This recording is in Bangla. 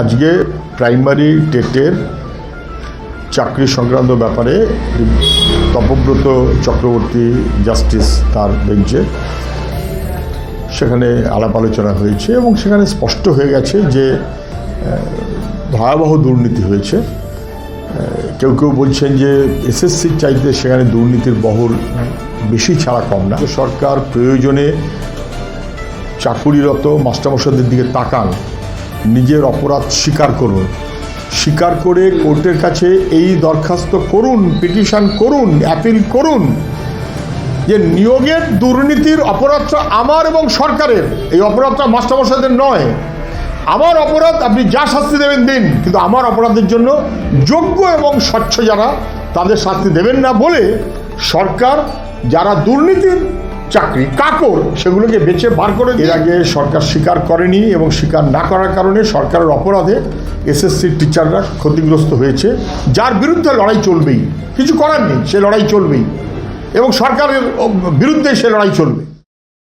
আজকে প্রাইমারি টেটের চাকরি সংক্রান্ত ব্যাপারে তপব্রত চক্রবর্তী জাস্টিস তার বেঞ্চে সেখানে আলাপ আলোচনা হয়েছে এবং সেখানে স্পষ্ট হয়ে গেছে যে ভয়াবহ দুর্নীতি হয়েছে। কেউ কেউ বলছেন যে এসএসসির চাইতে সেখানে দুর্নীতির বহর বেশি ছাড়া কম না। সরকার প্রয়োজনে চাকুরিরত মাস্টারমশাইদের দিকে তাকান, নিজের অপরাধ স্বীকার করুন, স্বীকার করে কোর্টের কাছে এই দরখাস্ত করুন, পিটিশন করুন, অ্যাপিল করুন যে নিয়োগের দুর্নীতির অপরাধটা আমার এবং সরকারের, এই অপরাধটা মাস্টারমশাইদের নয়। আমার অপরাধ আপনি যা শাস্তি দেবেন দিন, কিন্তু আমার অপরাধের জন্য যোগ্য এবং স্বচ্ছ যারা তাদের শাস্তি দেবেন না বলে সরকার যারা দুর্নীতির চাকরি কাকড় সেগুলোকে বেছে বার করে। এর আগে সরকার স্বীকার করেনি এবং স্বীকার না করার কারণে সরকারের অপরাধে এসএসসির টিচাররা ক্ষতিগ্রস্ত হয়েছে, যার বিরুদ্ধে লড়াই চলবেই, কিছু করার নেই, সে লড়াই চলবেই এবং সরকারের বিরুদ্ধে সে লড়াই চলবে।